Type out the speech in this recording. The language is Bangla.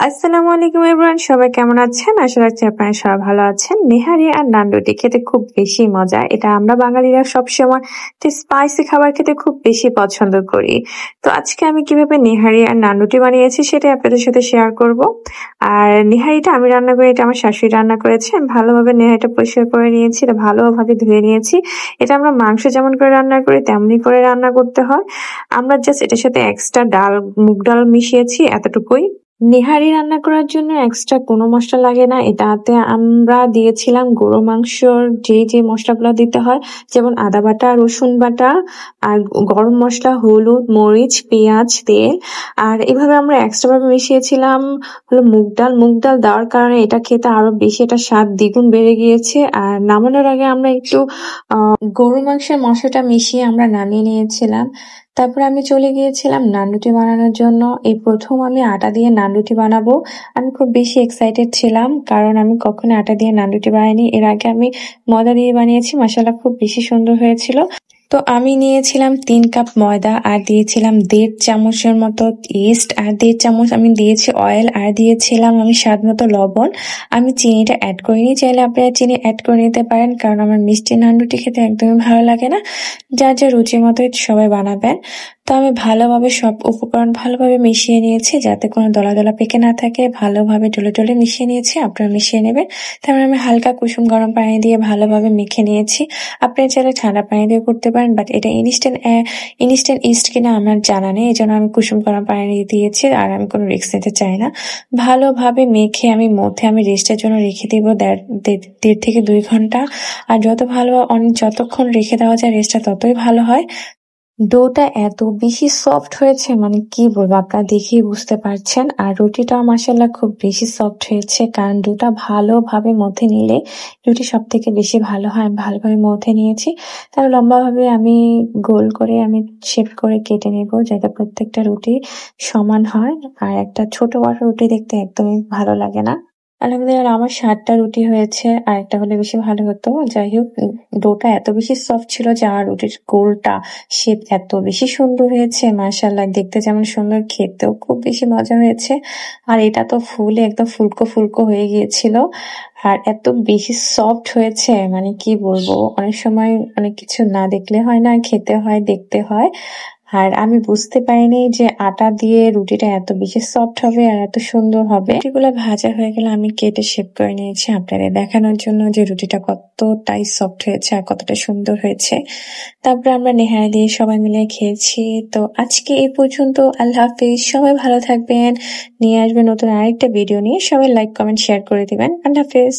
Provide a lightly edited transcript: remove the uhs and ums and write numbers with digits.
আসসালামু আলাইকুম এভরিওয়ান, সবাই কেমন আছেন? আশা রাখছি আপনারা সবাই ভালো আছেন। নেহারি আর নান রুটি খেতে খুব বেশি মজা। এটা আমরা বাঙালিরা সবসময় স্পাইসি খাবার খেতে খুব বেশি পছন্দ করি। তো আজকে আমি কিভাবে নেহারি আর নান রুটি বানিয়েছি সেটাই আপনাদের সাথে শেয়ার করব। আর নেহারিটা আমি রান্না করি, এটা আমার শাশুড়ি রান্না করেছে। আমি ভালোভাবে নেহারিটা পরিষ্কার করে নিয়েছি, এটা ভালোভাবে ধুয়ে নিয়েছি। এটা আমরা মাংস যেমন করে রান্না করি তেমনি করে রান্না করতে হয়। আমরা জাস্ট এটার সাথে এক্সট্রা মুগ ডাল মিশিয়েছি, এতটুকুই। নেহারি রান্না করার জন্য এক্সট্রা কোনো মসলা লাগে না। এটাতে আমরা দিয়েছিলাম গরু মাংসর যে মশলাগুলো দিতে হয়, যেমন আদা বাটা, রসুন বাটা, আর গরম মশলা, হলুদ, মরিচ, পেঁয়াজ, তেল। আর এভাবে আমরা এক্সট্রা ভাবে মিশিয়েছিলাম হলো মুগ ডাল দেওয়ার কারণে এটা খেতে আরো বেশি, এটা স্বাদ দ্বিগুণ বেড়ে গিয়েছে। আর নামানোর আগে আমরা একটু গরু মাংসের মশলাটা মিশিয়ে আমরা নামিয়ে নিয়েছিলাম। তারপর আমি চলে গিয়েছিলাম নান রুটি বানানোর জন্য। এই প্রথম আমি আটা দিয়ে নান রুটি বানাবো। আমি খুব বেশি এক্সাইটেড ছিলাম, কারণ আমি কখনো আটা দিয়ে নান রুটি বানাইনি। এর আগে আমি ময়দা দিয়ে বানিয়েছি, মাশাআল্লাহ খুব বেশি সুন্দর হয়েছিল। তো আমি নিয়েছিলাম 3 কাপ ময়দা, আর দিয়েছিলাম 1.5 চামচের মতো ইস্ট, আর 1.5 চামচ আমি দিয়েছি অয়েল, আর দিয়েছিলাম আমি স্বাদ মতো লবণ। আমি চিনিটা অ্যাড করিনি, চাইলে আপনারা চিনি অ্যাড করে নিতে পারেন, কারণ আমার মিষ্টি নান রুটি খেতে একদমই ভালো লাগে না। যার যার রুচির মতোই সবাই বানাবেন। তো আমি ভালোভাবে সব উপকরণ ভালোভাবে মিশিয়ে নিয়েছি, যাতে কোনো দলা দলা পেকে না থাকে। ভালোভাবে ডলে মিশিয়ে নিয়েছি, আপনারা মিশিয়ে নেবেন। তারপর আমি হালকা কুসুম গরম পানি দিয়ে ভালোভাবে মেখে নিয়েছি। আপনি চাইলে ঠান্ডা পানি দিয়ে করতে পারেন, বাট এটা ইনস্ট্যান্ট ইস্ট কিনা আমার জানা নেই, এই জন্য আমি কুসুম গরম পানি দিয়ে দিয়েছি, আর আমি কোনো রিস্ক নিতে চাই না। ভালোভাবে মেখে আমি রেস্টের জন্য রেখে দিব 1.5 থেকে 2 ঘন্টা। আর যতক্ষণ রেখে দেওয়া যায় রেস্টটা ততই ভালো হয়। ডোটা এত বেশি সফট হয়েছে, মানে কি বলবো, আপনারা দেখেই বুঝতে পারছেন। আর রুটিটাও মাশাআল্লাহ খুব বেশি সফট হয়েছে, কারণ ডোটা ভালোভাবে মথে নিলে রুটি সব থেকে বেশি ভালো হয়। আমি ভালোভাবে মথে নিয়েছি। তারপর লম্বাভাবে আমি গোল করে আমি শেপ করে কেটে নেব, যাতে প্রত্যেকটা রুটি সমান হয়। আর একটা ছোট বড় রুটি দেখতে একদমই ভালো লাগে না। আলহামদুলিল্লাহ আমার 7টা রুটি হয়েছে, আর একটা হলে বেশি ভালো হতো। যাই হোক, ডোটা এত বেশি সফট ছিল যে আমার রুটির গোলটা শেপ এত বেশি সুন্দর হয়েছে, মাশাআল্লাহ দেখতে যেমন সুন্দর, খেতেও খুব বেশি মজা হয়েছে। আর এটা তো ফুলে একদম ফুলকো ফুলকো হয়ে গিয়েছিল, আর এত বেশি সফট হয়েছে, মানে কি বলবো। অনেক সময় অনেক কিছু না দেখলে হয় না, খেতে হয়, দেখতে হয়। আর আমি বুঝতে পারিনি যে আটা দিয়ে রুটিটা এত বেশি সফট হবে আর এত সুন্দর হবে। রুটিগুলো ভাজা হয়ে গেলে আমি কেটে শেপ করে নিয়েছি আপনাদের দেখানোর জন্য যে রুটিটা কতটাই সফট হয়েছে আর কতটা সুন্দর হয়েছে। তারপর আমরা নেহারি দিয়ে সবাই মিলে খেয়েছি। তো আজকে এই পর্যন্ত, আল্লাহ হাফিজ, সবাই ভালো থাকবেন। নিয়ে আসবেন নতুন আরেকটা ভিডিও নিয়ে। সবাই লাইক, কমেন্ট, শেয়ার করে দিবেন। আল্লাহ হাফিজ।